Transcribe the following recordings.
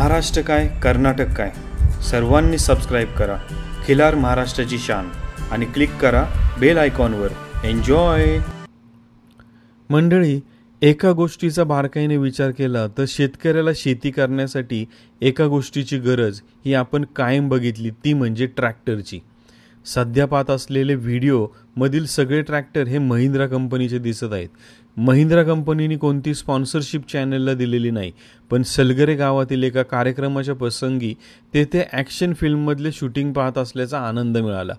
महाराष्ट्र काय कर्नाटक काय सर्वांनी सबस्क्राईब करा खिलार महाराष्ट्राची शान आणि क्लिक करा बेल आयकॉनवर. एन्जॉय. मंडळी, एका गोष्टीचा बारकाईने विचार केला तर शेतकऱ्याला शेती करण्यासाठी एका गोष्टीची गरज ही आपण कायम बघितली, ती म्हणजे ट्रॅक्टरची. सध्या पाहत असलेले व्हिडिओ मधील सगळे ट्रॅक्टर हे महिंद्रा कंपनीचे दिसत आहेत. महिंद्रा कंपनीने कोणती स्पॉन्सरशिप चॅनलला दिलेली नाही, पण सलगरे गावातील एका कार्यक्रमाच्या प्रसंगी तेथे ॲक्शन फिल्ममधले शूटिंग पाहत असल्याचा आनंद मिळाला.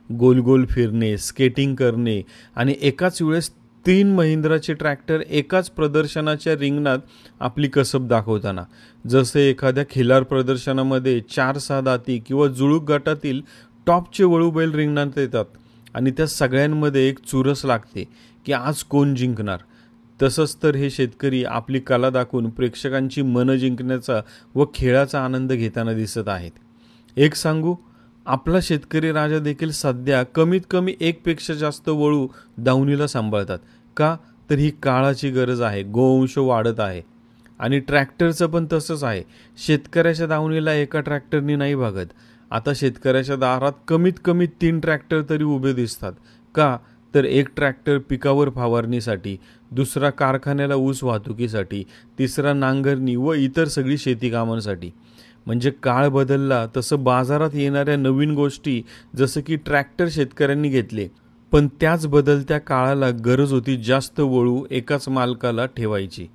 गोल गोल फिरणे, स्केटिंग करणे आणि एकाच वेळेस 3 महिंद्राचे ट्रॅक्टर एकाच प्रदर्शनाच्या रिंगणात आपली कसब दाखवताना, जसे एखाद्या खिलार प्रदर्शनामध्ये 4-6 दाती किंवा जुळूक गटातील टॉपचे वळू बैल रिंगणात येतात आणि त्या सगळ्यांमध्ये एक चुरस लागते की आज कोण जिंकणार. तसंच तर हे शेतकरी आपली कला दाखवून प्रेक्षकांची मनं जिंकण्याचा व खेळाचा आनंद घेताना दिसत आहेत. एक सांगू, आपला शेतकरी राजा देखील सध्या कमीत कमी 1 पेक्षा जास्त वळू दावणीला सांभाळतात. का तर ही काळाची गरज आहे. गोवंश वाढत आहे आणि ट्रॅक्टरचं पण तसंच आहे. शेतकऱ्याच्या दावणीला एका ट्रॅक्टरनी नाही भागत. आता शेतकऱ्याच्या दारात कमीत कमी 3 ट्रॅक्टर तरी उभे दिसतात. का तर एक ट्रॅक्टर पिकावर फवारणीसाठी, दुसरा कारखान्याला ऊस वाहतुकीसाठी, तिसरा नांगरणी व इतर सगळी शेती कामांसाठी. म्हणजे काळ बदलला तसं बाजारात येणाऱ्या नवीन गोष्टी जसं की ट्रॅक्टर शेतकऱ्यांनी घेतले, पण त्याच बदलत्या काळाला गरज होती जास्त वळू एकाच मालकाला ठेवायची.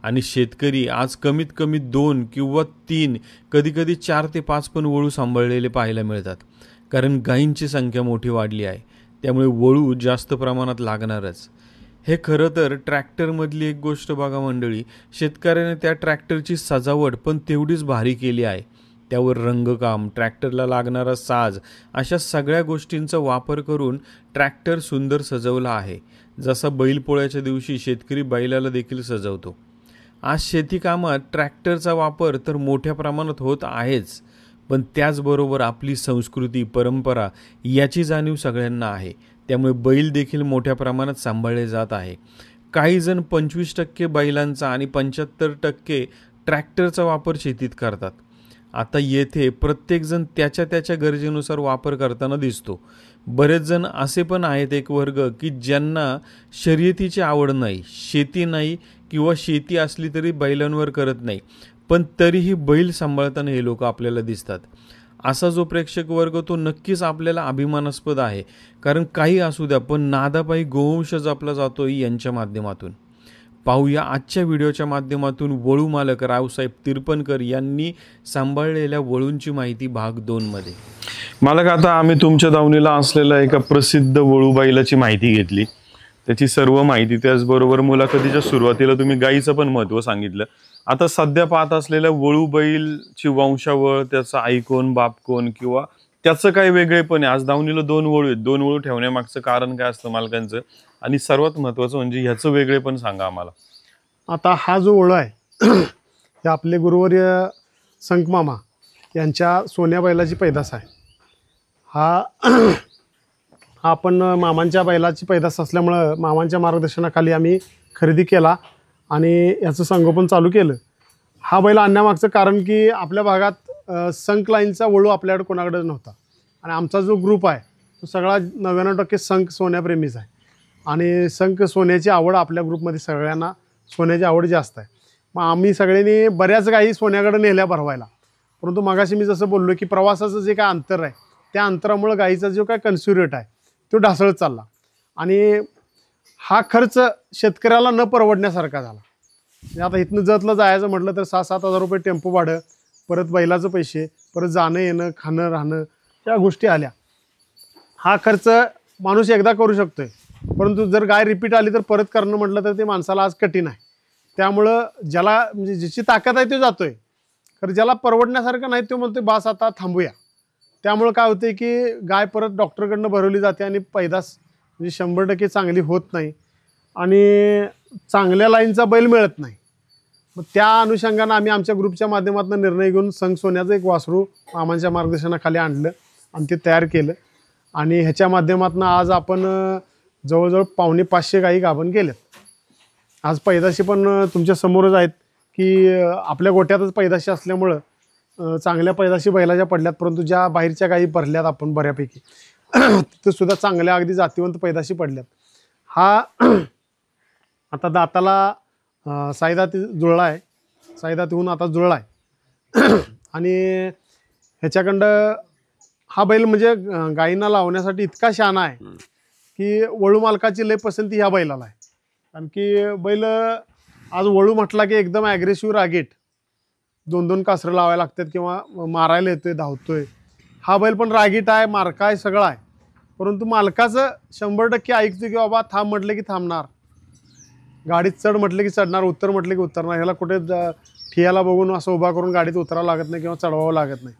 आणि शेतकरी आज कमीत कमी 2 किंवा 3, कधीकधी 4 ते 5 पण वळू सांभाळलेले पाहायला मिळतात. कारण गायींची संख्या मोठी वाढली आहे, त्यामुळे वळू जास्त प्रमाणात लागणारच. हे खरं तर ट्रॅक्टरमधली एक गोष्ट बघा मंडळी, शेतकऱ्याने त्या ट्रॅक्टरची सजावट पण तेवढीच भारी केली आहे. त्यावर रंगकाम, ट्रॅक्टरला लागणारा साज, अशा सगळ्या गोष्टींचा वापर करून ट्रॅक्टर सुंदर सजवला आहे. जसा बैलपोळ्याच्या दिवशी शेतकरी बैलाला देखील सजवतो. आज शेती कामात ट्रॅक्टरचा वापर तर मोठ्या प्रमाणात होत आहेच, पण त्याचबरोबर आपली संस्कृती, परंपरा याची जाणीव सगळ्यांना आहे. त्यामुळे बैल देखील मोठ्या प्रमाणात सांभाळले जात आहे. काही जण 25% बैलांचा आणि 75% ट्रॅक्टरचा वापर शेतीत करतात. आता येथे प्रत्येकजण त्याच्या त्याच्या गरजेनुसार वापर करताना दिसतो. बरेच जण असे पण आहेत एक वर्ग की ज्यांना शर्यतीची आवड नाही, शेती नाही किंवा शेती असली तरी बैलांवर करत नाही, पण तरीही बैल सांभाळताना हे लोक आपल्याला दिसतात. असा जो प्रेक्षक वर्ग तो नक्कीच आपल्याला अभिमानास्पद आहे. कारण काही असू द्या, पण नादापायी गोवंश जपला जातोय यांच्या माध्यमातून. पाहूया आजच्या व्हिडिओच्या माध्यमातून वळू मालक रावसाहेब तिरपणकर यांनी सांभाळलेल्या वळूंची माहिती भाग 2 मध्ये. मालक, आता आम्ही तुमच्या दावणीला असलेल्या एका प्रसिद्ध वळू बैलाची माहिती घेतली, त्याची सर्व माहिती. त्याचबरोबर मुलाखतीच्या सुरुवातीला तुम्ही गायीचं पण महत्त्व सांगितलं. आता सध्या पाहत असलेल्या वळू बैलची वंशावळ, त्याचा आई कोण, बाप कोण, किंवा त्याचं काय वेगळेपण आहे. आज दावणीला 2 वळू आहेत. 2 वळू ठेवण्यामागचं कारण काय असतं मालकांचं, आणि सर्वात महत्त्वाचं म्हणजे ह्याचं वेगळेपण सांगा आम्हाला. आता हा जो वळू आहे हे आपले गुरुवर्य संकमामा यांच्या सोन्या बैलाची पैदास आहे. हा आपण मामांच्या बैलाची पैदास असल्यामुळं मामांच्या मार्गदर्शनाखाली आम्ही खरेदी केला आणि याचं संगोपन चालू केलं. हा बैल आणण्यामागचं कारण की आपल्या भागात संक लाईनचा वळू आपल्याकडे कोणाकडेच नव्हता आणि आमचा जो ग्रुप आहे तो सगळा 99% संक सोन्याप्रेमीच आहे आणि संक सोन्याची आवड आपल्या ग्रुपमध्ये सगळ्यांना सोन्याची आवड जास्त आहे. मग आम्ही सगळ्यांनी बऱ्याच काही सोन्याकडे नेल्या भरवायला, परंतु मगाशी मी जसं बोललो की प्रवासाचं जे काय अंतर आहे त्या अंतरामुळं गाईचा जो काय कन्स्युम रेट आहे तो ढासळत चालला आणि हा खर्च शेतकऱ्याला न परवडण्यासारखा झाला. म्हणजे आता इथनं जतलं जायचं म्हटलं तर 6-7 हजार रुपये टेम्पो भाडं, परत बैलाचं पैसे, परत जाणं येणं, खाणं राहणं, या गोष्टी आल्या. हा खर्च माणूस एकदा करू शकतोय, परंतु जर गाय रिपीट आली तर परत करणं म्हटलं तर ते माणसाला आज कठीण आहे. त्यामुळं ज्याला म्हणजे ज्याची ताकद आहे तो जातोय, तर ज्याला परवडण्यासारखं नाही तो म्हणतोय बास आता थांबूया. त्यामुळं काय होते की गाय परत डॉक्टरकडनं भरवली जाते आणि पैदास म्हणजे 100% चांगली होत नाही आणि चांगल्या लाईनचा बैल मिळत नाही. मग त्या अनुषंगानं आम्ही आमच्या ग्रुपच्या माध्यमातून निर्णय घेऊन संक सोन्याचं एक वासरू मामांच्या मार्गदर्शनाखाली आणलं आणि ते तयार केलं आणि ह्याच्या माध्यमातून आज आपण जवळजवळ 450 गायी गाभण केल्यात. आज पैदाशी पण तुमच्या समोरच आहेत की आपल्या गोट्यातच पैदाशी असल्यामुळं चांगल्या पैदाशी बैलाच्या पडल्यात, परंतु ज्या बाहेरच्या गायी भरल्यात आपण बऱ्यापैकी तिथं सुद्धा चांगल्या अगदी जातीवंत पैदाशी पडल्यात. हा आता दाताला साईदात जुळला आहे, साईदातीहून आता जुळला आहे आणि ह्याच्याकडं हा बैल म्हणजे गायींना लावण्यासाठी इतका शहाणा आहे की वळू मालकाची लय पसंती ह्या बैलाला आहे. कारण की बैल आज वळू म्हटला की एकदम ॲग्रेसिव्ह रागीट, 2-2 कासरं लावायला लागतात किंवा मारायला येतोय, धावतोय. हा बैल पण रागीट आहे, मारका आहे, सगळं आहे, परंतु मालकाचं 100% ऐकतो की बाबा थांब म्हटलं की थांबणार, गाडीत चढ म्हटलं की चढणार, उतर म्हटलं की उतरणार. ह्याला कुठे ठियाला बघून असं उभा करून गाडीत उतरावं लागत नाही किंवा चढवावं लागत नाही.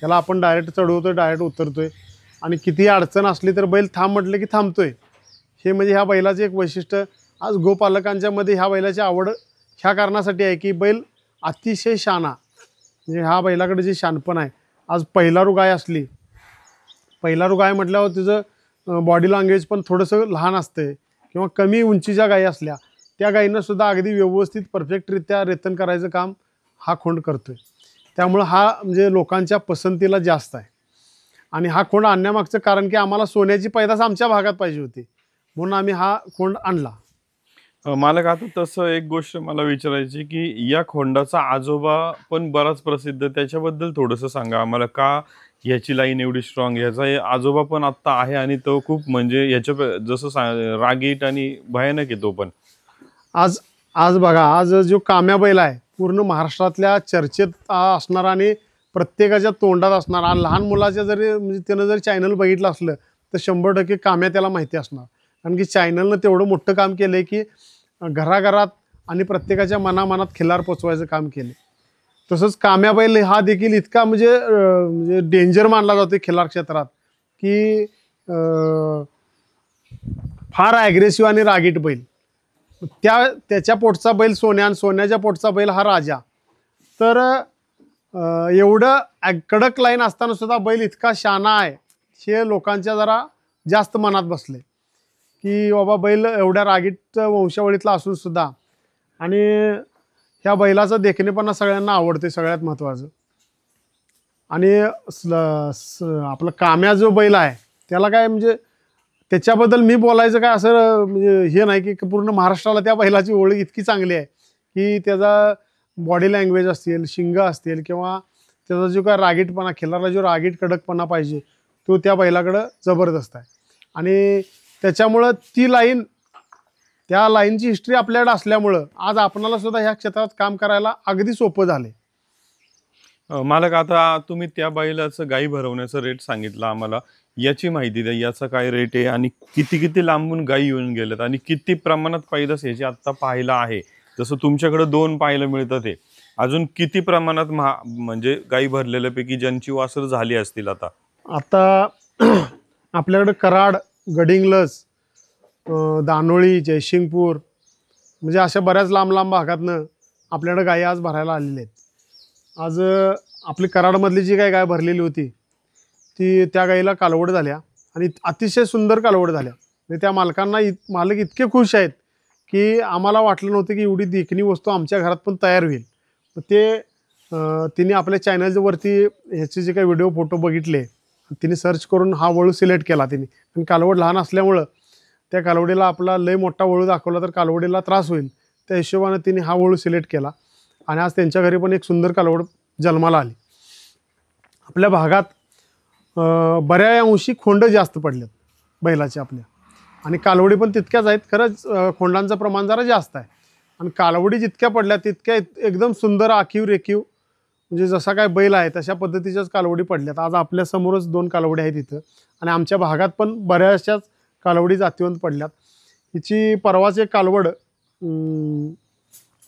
ह्याला आपण डायरेक्ट चढवतोय, डायरेक्ट उतरतोय आणि कितीही अडचण असली तर बैल थांब म्हटलं की थांबतोय. हे म्हणजे ह्या बैलाचे एक वैशिष्ट्य. आज गोपालकांच्या मध्ये ह्या बैलाची आवड ह्या कारणासाठी आहे की बैल अतिशय शहाणा, म्हणजे ह्या बैलाकडे जे शहाणपण आहे. आज पहिलारू गाय असली, पहिलारू गाय म्हटल्यावर तिचं बॉडी लँग्वेज पण थोडंसं लहान असते किंवा कमी उंचीच्या गायी असल्या त्या गायींना सुद्धा अगदी व्यवस्थित परफेक्टरित्या रेतन करायचं काम हा खोंड करतोय. त्यामुळं हा म्हणजे लोकांच्या पसंतीला जास्त आहे. आणि हा खोंड आणण्यामागचं कारण की आम्हाला सोन्याची पैदास आमच्या भागात पाहिजे होती, म्हणून आम्ही हा खोंड आणला. मालक, आता तसं एक गोष्ट मला विचारायची की या खोंडाचा आजोबा पण बराच प्रसिद्ध, त्याच्याबद्दल थोडंसं सांगा आम्हाला. का ह्याची लाईन एवढी स्ट्रॉंग, ह्याचा आजोबा पण आत्ता आहे आणि तो खूप म्हणजे ह्याच्या जसं रागीट आणि भयानक आहे तो पण. आज बघा, आज जो काम्या बैल आहे पूर्ण महाराष्ट्रातल्या चर्चेत असणार आणि प्रत्येकाच्या तोंडात असणार. आणि लहान मुलाच्या जरी म्हणजे त्यानं जर चॅनल बघितलं असलं तर 100% काम्या त्याला माहिती असणार. कारण की चॅनलनं तेवढं मोठं काम केलं आहे की घराघरात आणि प्रत्येकाच्या मनामनात खिल्लार पोचवायचं काम केलं. तसंच काम्या बैल हा देखील इतका म्हणजे डेंजर मानला जातो खिल्लार क्षेत्रात की फार ॲग्रेसिव्ह आणि रागीट बैल. त्याच्या पोटचा बैल सोन्या आणि सोन्याच्या पोटचा बैल हा राजा. तर एवढं कडक लाईन असताना सुद्धा बैल इतका शहाणा आहे हे लोकांच्या जरा जास्त मनात बसले की बाबा बैल एवढ्या रागीट वंशावळीतला असून सुद्धा. आणि ह्या बैलाचं देखणेपणा सगळ्यांना आवडते, सगळ्यात महत्त्वाचं. आणि आपलं काम्या जो बैल आहे त्याला काय म्हणजे त्याच्याबद्दल मी बोलायचं काय असं म्हणजे हे नाही की पूर्ण महाराष्ट्राला त्या बैलाची ओळख इतकी चांगली आहे की त्याचा बॉडी लँग्वेज असतील, शिंग असतील किंवा त्याचा जो काय रागीटपणा, खिल्लारला जो रागीट कडकपणा पाहिजे तो त्या बैलाकडं जबरदस्त आहे. आणि त्याच्यामुळं ती लाईन, त्या लाईनची हिस्ट्री आपल्याकडे असल्यामुळं आज आपणाला सुद्धा ह्या क्षेत्रात काम करायला अगदी सोपं झाले. मालक, आता तुम्ही त्या बैलाचं गाई भरवण्याचं रेट सांगितलं आम्हाला, याची माहिती द्या. याचा काय रेट आहे आणि किती लांबून गाई येऊन गेल्यात आणि किती प्रमाणात पैदास याची आत्ता पाहायला आहे. जसं तुमच्याकडे 2 पाहायला मिळतात, ते अजून किती प्रमाणात म्हणजे गाई भरलेल्यापैकी ज्यांची वासर झाली असतील आता आपल्याकडे कराड, गडिंग्लज, दानोळी, जयसिंगपूर म्हणजे अशा बऱ्याच लांब भागातनं आपल्याकडे गायी आज भरायला आलेल्या आहेत. आज आपली कराडमधली जी गाय भरलेली होती ती त्या गाईला कालवड झाल्या आणि अतिशय सुंदर कालवड झाल्या. आणि त्या मालक इतके खुश आहेत की आम्हाला वाटलं नव्हतं की एवढी देखणी वस्तू आमच्या घरात पण तयार होईल. ते तिने आपल्या चॅनलवरती ह्याचे जे काही व्हिडिओ फोटो बघितले, तिने सर्च करून हा वळू सिलेक्ट केला तिने. पण कालवड लहान असल्यामुळं त्या कालवडीला आपला लय मोठा वळू दाखवला तर कालवडीला त्रास होईल, त्या हिशोबानं तिने हा वळू सिलेक्ट केला. आणि आज त्यांच्या घरी पण एक सुंदर कालवड जन्माला आली. आपल्या भागात बऱ्या अंशी खोंड जास्त पडलेत बैलाचे आपल्या, आणि कालवडी पण तितक्याच आहेत. खरंच खोंडांचं प्रमाण जरा जास्त आहे. आणि कालवडी जितक्या पडल्या तितक्या एकदम सुंदर आखीव रेखीव म्हणजे जसा काय बैल आहे तशा पद्धतीच्याच कालवडी पडल्यात. आज आपल्यासमोरच 2 कालवडी आहेत इथं. आणि आमच्या भागात पण बऱ्याचशाच कालवडी जातीवंत पडल्यात. हिची परवाच एक कालवड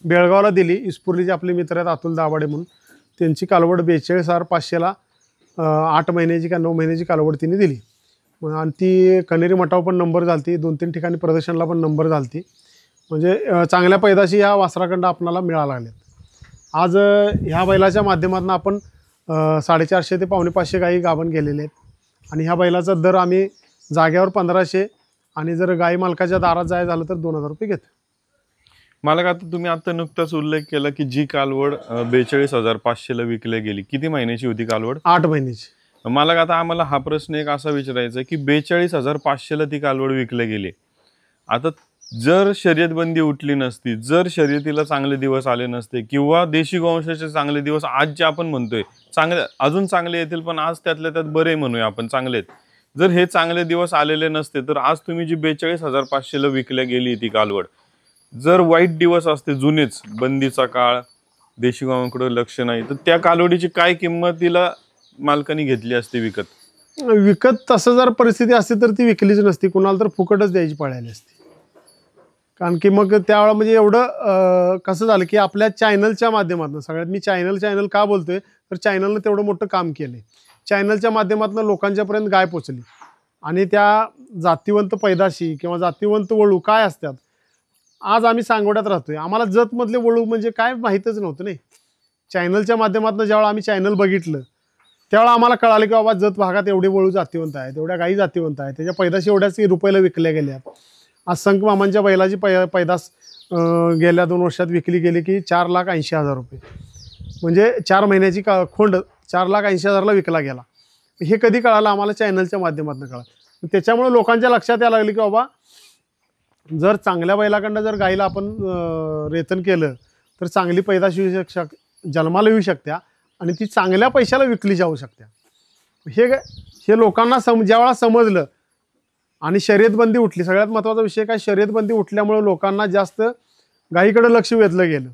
बेळगावला दिली. इस्पुर्लीचे आपले मित्र आहेत अतुल दाभाडे म्हणून, त्यांची कालवड 42,500ला 8 महिन्याची का 9 महिन्याची कालवड तिने दिली. आणि ती कनेरी मठावर पण नंबर झाली, 2-3 ठिकाणी प्रदर्शनला पण नंबर झाली. म्हणजे चांगल्या पैदाशी ह्या वासराखंड आपणाला मिळायला लागल्यात. आज ह्या बैलाच्या माध्यमातून आपण 450 ते 550 गायी गाभण गेलेले आहेत. आणि ह्या बैलाचा दर आम्ही जाग्यावर 1500 आणि जर गाई मालकाच्या दारात जायचं झालं तर 2000 रुपये घेतो. मला आता तुम्ही आता नुकताच उल्लेख केला की जी कालवड 42,500ला विकली गेली, किती महिन्याची होती कालवड? 8 महिन्याची. मला आता आम्हाला हा प्रश्न एक असा विचारायचा आहे की 42,500ला ती कालवड विकली गेली. आता जर शर्यतबंदी उठली नसती, जर शर्यतीला चांगले दिवस आले नसते किंवा देशी गोवंशाचे चांगले दिवस आज जे आपण म्हणतोय चांगले अजून चांगले येतील, पण आज त्यातल्या त्यात बरे म्हणूया आपण चांगलेत, जर हे चांगले दिवस आलेले नसते तर आज तुम्ही जी 42,500ला विकल्या गेली ती कालवड, जर वाईट दिवस असते जुनेच, बंदीचा काळ, देशी गोवंशाकडे लक्ष नाही, तर त्या कालवडीची काय किंमत तिला मालकाने घेतली असते विकत? विकत तसं जर परिस्थिती असती तर ती विकलीच नसती, कुणाला तर फुकटच द्यायची पळायली असती. कारण की मग त्यावेळेला म्हणजे एवढं कसं झालं की आपल्या चॅनलच्या माध्यमातून, सगळ्यात मी चॅनल का बोलतोय तर चॅनलनं तेवढं मोठं काम केलं. चॅनलच्या माध्यमातून लोकांच्यापर्यंत गाय पोचली आणि त्या जातीवंत पैदाशी किंवा जातीवंत वळू काय असतात, आज आम्ही सांगोड्यात राहतोय, आम्हाला जतमधले वळू म्हणजे काय माहीतच नव्हतं नाही. चॅनलच्या माध्यमातून ज्यावेळेला आम्ही चॅनल बघितलं त्यावेळेला आम्हाला कळालं की बाबा जत भागात एवढे वळू जातीवंत आहेत, एवढ्या गाई जातीवंत आहेत, त्याच्या पैदाशी एवढ्याच रुपयाला विकल्या गेल्यात. आज संख मामांच्या बैलाची पैदास गेल्या 2 वर्षात विकली गेली की 4,80,000 रुपये, म्हणजे 4 महिन्याची खोंड 4,80,000ला विकला गेला. हे कधी कळालं आम्हाला? चॅनलच्या माध्यमातून कळालं. त्याच्यामुळे लोकांच्या लक्षात यायला लागले की बाबा जर चांगल्या बैलाकडनं जर गाईला आपण रेतन केलं तर चांगली पैदाश येऊ जन्माला येऊ शकत्या आणि ती चांगल्या पैशाला विकली जाऊ शकत्या. हे लोकांना ज्यावेळेला समजलं आणि शर्यतबंदी उठली, सगळ्यात महत्त्वाचा विषय काय, शर्यतबंदी उठल्यामुळे लोकांना जास्त गाईकडे लक्ष वेधलं गेलं.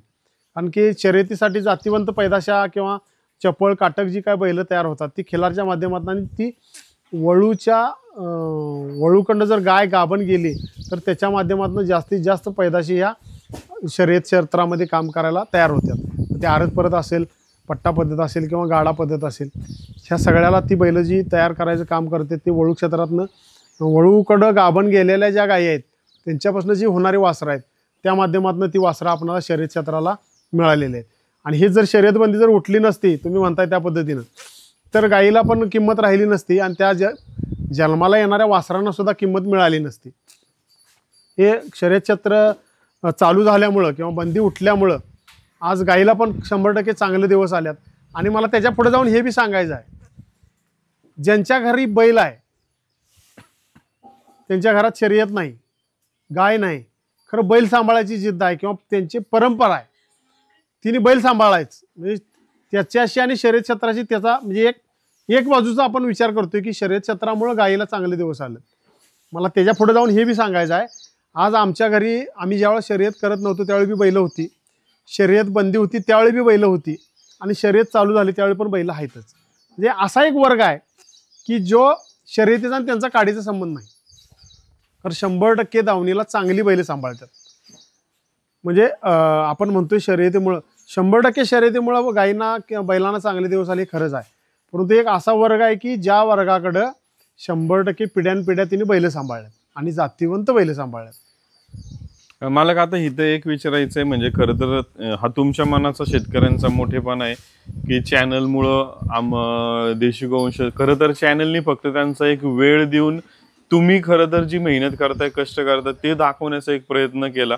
कारण की शर्यतीसाठी जातीवंत पैदाशा किंवा चपळ काटक जी काय बैलं तयार होतात ती खिलारच्या माध्यमातून, आणि ती वळूकडनं जर गाय गाभण गेली तर त्याच्या माध्यमातून जास्तीत जास्त पैदाशी ह्या शर्यत क्षेत्रामध्ये काम करायला तयार होत्यात. ते आरत परत असेल, पट्टा पद्धत असेल किंवा गाडा पद्धत असेल, ह्या सगळ्याला ती बैलं जी तयार करायचं काम करते ते वळू क्षेत्रातनं, वळूकडं गाभण गेलेल्या ज्या गायी आहेत त्यांच्यापासून जी होणारी वासरं आहेत त्या माध्यमातून ती वासरं आपल्याला शर्यत क्षेत्राला मिळालेली आहेत. आणि हे जर शर्यतबंदी जर उठली नसती, तुम्ही म्हणताय त्या पद्धतीनं, तर गाईला पण किंमत राहिली नसती आणि त्या जन्माला येणाऱ्या वासरांना सुद्धा किंमत मिळाली नसती. हे शर्यत क्षेत्र चालू झाल्यामुळं किंवा बंदी उठल्यामुळं आज गाईला पण 100% चांगले दिवस आल्यात. आणि मला त्याच्या पुढे जाऊन हे बी सांगायचं आहे, ज्यांच्या घरी बैल आहे त्यांच्या घरात शर्यत नाही, गाय नाही, खरं बैल सांभाळायची जिद्द आहे किंवा त्यांची परंपरा आहे, तिने बैल सांभाळायचं, म्हणजे त्याच्याशी आणि शर्यत क्षेत्राशी त्याचा म्हणजे एक बाजूचा आपण विचार करतोय की शर्यत क्षेत्रामुळे गायीला चांगले दिवस आले. मला त्याच्या पुढे जाऊन हे बी सांगायचं आहे, आज आमच्या घरी आम्ही ज्यावेळेस शर्यत करत नव्हतो त्यावेळी बी बैलं होती, शर्यत बंदी होती त्यावेळी बी बैलं होती, आणि शर्यत चालू झाली त्यावेळी पण बैलं आहेतच. म्हणजे असा एक वर्ग आहे की जो शर्यतीचा आणि त्यांचा काडीचा संबंध नाही, तर 100% दावणीला चांगली बैलं सांभाळतात. म्हणजे आपण म्हणतोय शर्यतीमुळं 100% शर्यतीमुळं गायींना किंवा बैलांना चांगले दिवस आले, खरंच आहे. परंतु एक असा वर्ग आहे की ज्या वर्गाकडं 100% पिढ्यानपिढ्या तिने बैलं सांभाळल्यात आणि जातीवंत बैलं सांभाळल्यात. मला का आता इथं एक विचारायचं आहे, म्हणजे खरं तर हा तुमच्या मनाचा शेतकऱ्यांचा मोठेपणा आहे की चॅनलमुळं देशी गोवंश, खरं तर चॅनलनी फक्त त्यांचा एक वेळ देऊन तुम्ही खरं तर जी मेहनत करताय, कष्ट करताय ते दाखवण्याचा एक प्रयत्न केला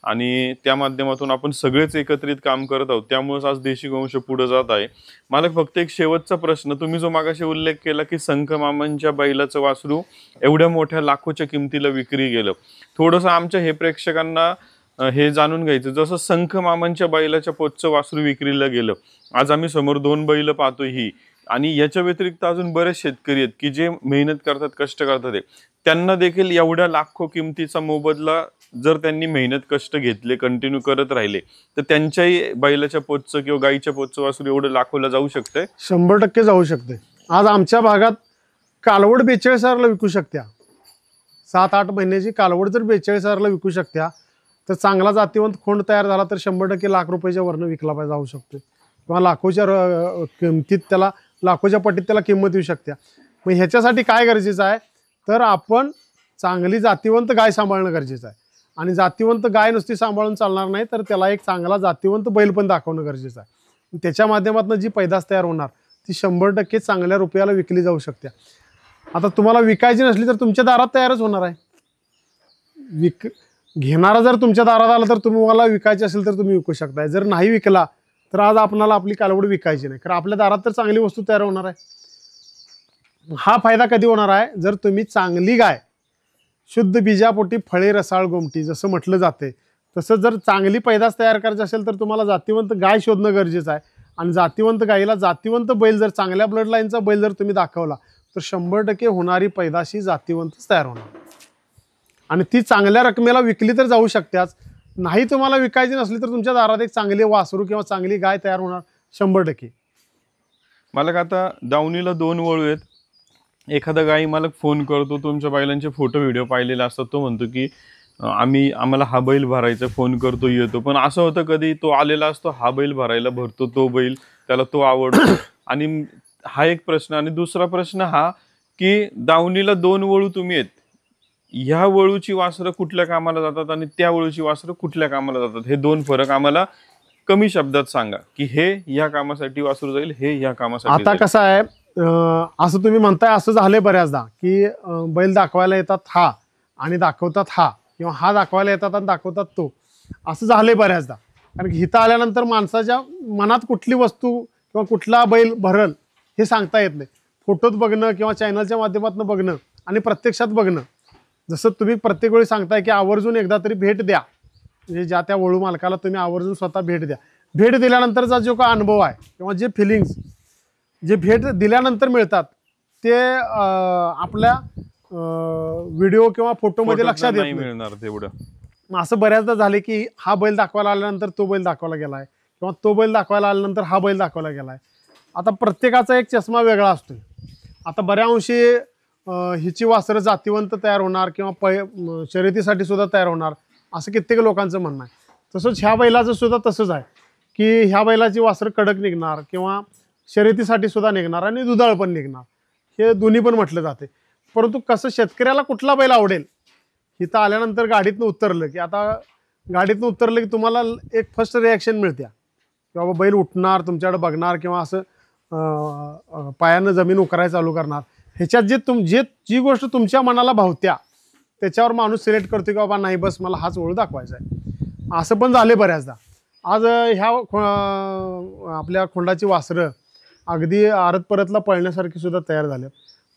आणि त्या माध्यमातून आपण सगळेच एकत्रित काम करत आहोत, त्यामुळेच आज देशी गोवंश पुढे जात आहे. मला फक्त एक शेवटचा प्रश्न, तुम्ही जो मागाशी उल्लेख केला की संख मामांच्या बैलाचं वासरू एवढ्या मोठ्या लाखोच्या किमतीला विक्री गेलं, थोडंसं आमच्या हे प्रेक्षकांना हे जाणून घ्यायचं, जसं संख मामांच्या बैलाच्या पोतचं वासरू विक्रीला गेलं, आज आम्ही समोर 2 बैल पाहतोय ही, आणि याच्या व्यतिरिक्त अजून बरेच शेतकरी आहेत की जे मेहनत करतात, कष्ट करतात, त्यांना देखील एवढ्या लाखो किमतीचा मोबदला जर त्यांनी मेहनत कष्ट घेतले, कंटिन्यू करत राहिले, तर त्यांच्याही बैलाच्या पोतचं किंवा गाईच्या पोतचं वासरू एवढं लाखोला जाऊ शकतंय? 100% जाऊ शकते. आज आमच्या भागात कालवड 42,000ला विकू शकत्या, 7-8 महिन्याची कालवड जर 42,000ला विकू शकत्या, तर चांगला जातीवंत खोंड तयार झाला तर 100% लाख रुपयाच्या वरनं विकला पाहिजे जाऊ शकतो, किंवा लाखोच्या किमतीत त्याला, लाखोच्या पटीत त्याला किंमत येऊ शकत्या. मग ह्याच्यासाठी काय गरजेचं आहे, तर आपण चांगली जातीवंत गाय सांभाळणं गरजेचं आहे. आणि जातीवंत गाय नुसती सांभाळून चालणार नाही, तर त्याला एक चांगला जातीवंत बैल पण दाखवणं गरजेचं आहे. त्याच्या माध्यमातून जी पैदास तयार होणार ती 100% चांगल्या रुपयाला विकली जाऊ शकते. आता तुम्हाला विकायची नसली तर तुमच्या दारात तयारच होणार आहे. घेणारा जर तुमच्या दारात आला तर तुम्हाला विकायचे असेल तर तुम्ही विकू शकताय. जर नाही विकला तर आज आपणाला आपली कालवड विकायची नाही, कारण आपल्या दारात तर चांगली वस्तू तयार होणार आहे. हा फायदा कधी होणार आहे, जर तुम्ही चांगली गाय शुद्ध बीजापोटी फळे रसाळ गोमटी जसं म्हटलं जाते तसं जर चांगली पैदास तयार करायची असेल तर तुम्हाला जातीवंत गाय शोधणं गरजेचं आहे. आणि जातीवंत गायीला जातीवंत बैल जर चांगल्या ब्लड लाईनचा बैल जर तुम्ही दाखवला तर 100% होणारी पैदाशी जातीवंतच तयार होणार. आणि ती चांगल्या रकमेला विकली तर जाऊ शकतेच. नाही तुम्हाला विकायची नसली तर तुमच्या दारात एक चांगली वासरू किंवा चांगली गाय तयार होणार 100%. मालक आता दावणीला 2 वळू आहेत. एखादा गाई मालक फोन करतो, तुमच्या बैलांचे फोटो व्हिडिओ पाहिलेले असतात, तो म्हणतो की आम्हाला हा बैल भरायचा, फोन करतो येतो. पण असं होतं कधी तो आलेला असतो, हा बैल भरायला भरतो तो बैल, त्याला तो आवडतो. आणि हा एक प्रश्न. आणि दुसरा प्रश्न हा की दावणीला 2 वळू तुम्ही आहेत, ह्या वळूची वासरं कुठल्या कामाला जातात आणि त्या वळूची वासरं कुठल्या कामाला जातात, हे 2 फरक आम्हाला कमी शब्दात सांगा की हे ह्या कामासाठी वासरू जाईल, हे ह्या कामासाठी. आता कसं आहे, असं तुम्ही म्हणताय, असं झालंय बऱ्याचदा की बैल दाखवायला येतात हा आणि दाखवतात हा, किंवा हा दाखवायला येतात आणि दाखवतात तो, असं झालंय बऱ्याचदा. कारण की इथं आल्यानंतर माणसाच्या मनात कुठली वस्तू किंवा कुठला बैल भरल हे सांगता येत नाही. फोटोत बघणं किंवा चॅनलच्या माध्यमातून बघणं आणि प्रत्यक्षात बघणं, जसं तुम्ही प्रत्येक वेळी सांगताय की आवर्जून एकदा तरी भेट द्या, म्हणजे ज्या त्या वळू मालकाला तुम्ही आवर्जून स्वतः भेट द्या. भेट दिल्यानंतरचा जो काय अनुभव आहे किंवा जे फिलिंग्स जे भेट दिल्यानंतर मिळतात ते आपल्या व्हिडिओ किंवा फोटोमध्ये लक्षात येत नाही मिळणार तेवढं. मग असं बऱ्याचदा झाले की हा बैल दाखवायला आल्यानंतर तो बैल दाखवायला गेलाय, किंवा तो बैल दाखवायला आल्यानंतर हा बैल दाखवायला गेलाय. आता प्रत्येकाचा एक चष्मा वेगळा असतोय. आता बऱ्या अंशी हिची वासरं जातीवंत तयार होणार किंवा शर्यतीसाठी सुद्धा तयार होणार असं कित्येक लोकांचं म्हणणं आहे. तसंच ह्या बैलाचं सुद्धा तसंच आहे की ह्या बैलाची वासरं कडक निघणार किंवा शर्यतीसाठी सुद्धा निघणार आणि दुधाळ पण निघणार, हे दोन्ही पण म्हटलं जाते. परंतु कसं शेतकऱ्याला कुठला बैल आवडेल, इथं आल्यानंतर गाडीतनं उतरलं की, आता गाडीतनं उतरलं की तुम्हाला एक फर्स्ट रिॲक्शन मिळते की बाबा बैल उठणार, तुमच्याकडे बघणार किंवा असं पायानं जमीन उकरायला चालू करणार. ह्याच्यात जी गोष्ट तुमच्या मनाला भावत्या त्याच्यावर माणूस सिलेक्ट करतो की बाबा नाही बस मला हाच वळू दाखवायचा आहे. असं पण झाले बऱ्याचदा. आज ह्या आपल्या खोंडाची वासरं अगदी आरत परतला पळण्यासारखी सुद्धा तयार झाले.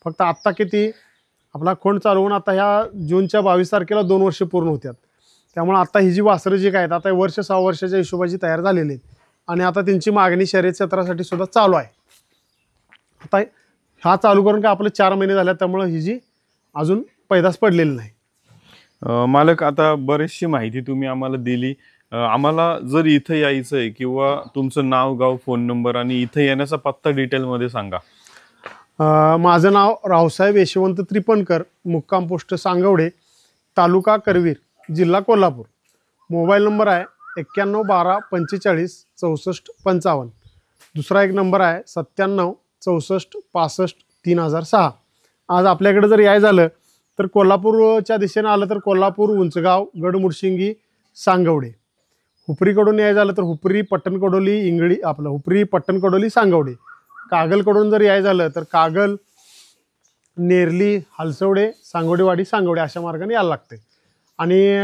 फक्त आत्ता किती आपला खोंड चालू होऊन आता ह्या जूनच्या 22 तारखेला 2 वर्ष पूर्ण होत्यात. त्यामुळे आता ही जी वासरं जी काय आहेत आता वर्ष 6 वर्षाच्या हिशोबाची तयार झालेली आहेत आणि आता त्यांची मागणी शर्यत क्षेत्रासाठी सुद्धा चालू आहे. आता हा चालू करून काय आपलं 4 महिने झाले, त्यामुळे ही जी अजून पैदास पडलेली नाही. मालक आता बरीचशी माहिती तुम्ही आम्हाला दिली. आम्हाला जर इथं यायचं आहे किंवा तुमचं नाव गाव फोन नंबर आणि इथं येण्याचा पत्ता डिटेलमध्ये सांगा. माझं नाव रावसाहेब यशवंत त्रिपणकर, मुक्काम पोस्ट सांगवडे, तालुका करवीर, जिल्हा कोल्हापूर. मोबाईल नंबर आहे 91 12 45 64 55. दुसरा एक नंबर आहे 97 64 65 3006. आज आपल्याकडे जर याय झालं तर कोल्हापूरच्या दिशेनं आलं तर कोल्हापूर, उंचगाव, गडमुडशिंगी, सांगवडे. हुपरीकडून याय झालं तर हुपरी, पट्टणकडोली, इंगळी, आपलं हुपरी, पट्टणकडोली, सांगवडे. कागलकडून जर याय झालं तर कागल, नेरली, हालसवडे, सांगोडेवाडी, सांगवडे अशा मार्गाने यायला लागते. आणि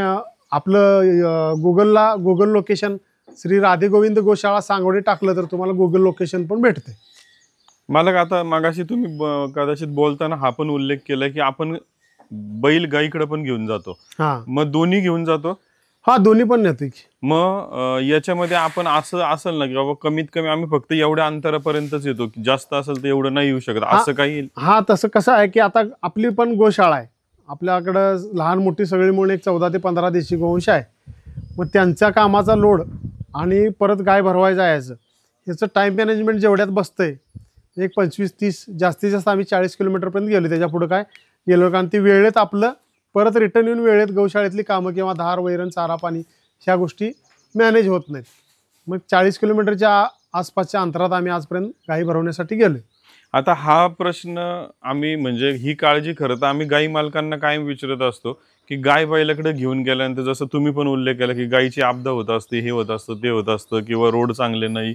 आपलं गुगल लोकेशन श्री राधे गोविंद गोशाळा सांगवडे टाकलं तर तुम्हाला गुगल लोकेशन पण भेटते. मालक आता मागाशी तुम्ही कदाचित बोलताना हा पण उल्लेख केला की आपण बैल गाईकडे पण घेऊन जातो. हां, मग दोन्ही घेऊन जातो? हा दोन्ही पण नेतो की. मग याच्यामध्ये आपण असं असेल ना की बाबा कमीत कमी आम्ही फक्त एवढ्या अंतरापर्यंतच येतो, जास्त असेल तर एवढं नाही येऊ शकत, असं काही? हा, तसं कसं आहे की आता आपली पण गोशाळा आहे, आपल्याकडं लहान मोठी सगळी मिळून एक 14 ते 15 देशी गोवंश आहे. मग त्यांच्या कामाचा लोड आणि परत गाय भरवायला जायचं, ह्याचं टाईम मॅनेजमेंट जेवढ्यात बसतंय एक 25-30 जास्तीत जास्त आम्ही 40 किलोमीटरपर्यंत गेलो. त्याच्या पुढं काय गेलो, कारण ती वेळेत आपलं परत रिटर्न येऊन वेळेत गौशाळेतली कामं किंवा धार, वैरण, चारा, पाणी ह्या गोष्टी मॅनेज होत नाहीत. मग 40 किलोमीटरच्या आसपासच्या अंतरात आम्ही आजपर्यंत गाई भरवण्यासाठी गेलो. आता हा प्रश्न आम्ही म्हणजे ही काळजी खरं तर आम्ही गाई मालकांना कायम विचारत असतो की गाय बैलाकडे घेऊन गेल्यानंतर जसं तुम्ही पण उल्लेख केला की गायीची आपदा होत असते, हे होत असतं, ते होत असतं, किंवा रोड चांगले नाही,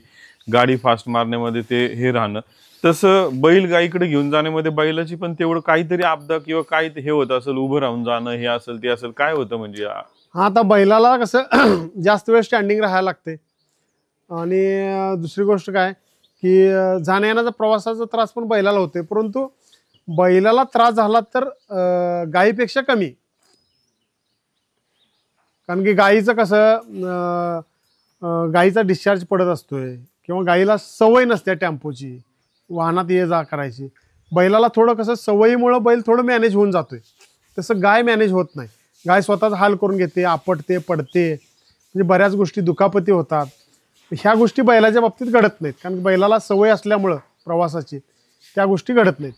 गाडी फास्ट मारण्यामध्ये ते हे राहणं, तसं बैल गायीकडे घेऊन जाण्यामध्ये बैलाची पण तेवढं काहीतरी आपदा किंवा काय हे होत असेल, उभं राहून जाणं, हे असेल ते असेल, काय होतं म्हणजे? हा आता बैलाला कसं जास्त वेळ स्टँडिंग राहायला लागते आणि दुसरी गोष्ट काय की जाण्या येण्याचा प्रवासाचा त्रास पण बैलाला होते, परंतु बैलाला त्रास झाला तर गायीपेक्षा कमी. कारण की गायीचं कसं गायीचा डिस्चार्ज पडत असतोय किंवा गायीला सवय नसते टेम्पोची, वाहनात ये जा करायची. बैलाला थोडं कसं सवयीमुळं बैल थोडं मॅनेज होऊन जातोय, तसं गाय मॅनेज होत नाही. गाय स्वतःच हाल करून घेते, आपटते, पडते, म्हणजे बऱ्याच गोष्टी दुखापती होतात. ह्या गोष्टी बैलाच्या बाबतीत घडत नाहीत, कारण बैलाला सवय असल्यामुळं प्रवासाची त्या गोष्टी घडत नाहीत.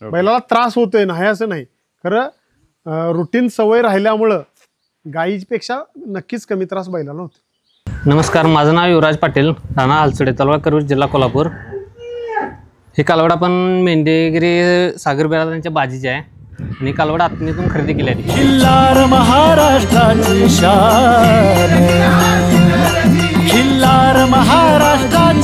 बैलाला त्रास होतोय नाही असं नाही, खरं रुटीन सवय राहिल्यामुळं गायीपेक्षा नक्कीच कमी त्रास बैलाला होतो. नमस्कार, माझं नाव युवराज पाटील, राणा हलसडे, तालुका करूर, जिल्हा कोल्हापूर. हे कालवड आपण मेंढेगिरी सागर बिरादारांच्या बाजीचे आहे आणि कालवड आत्मीतून खरेदी केली आहे. खिल्लार महाराष्ट्राची शान, खिल्लार महाराष्ट्राची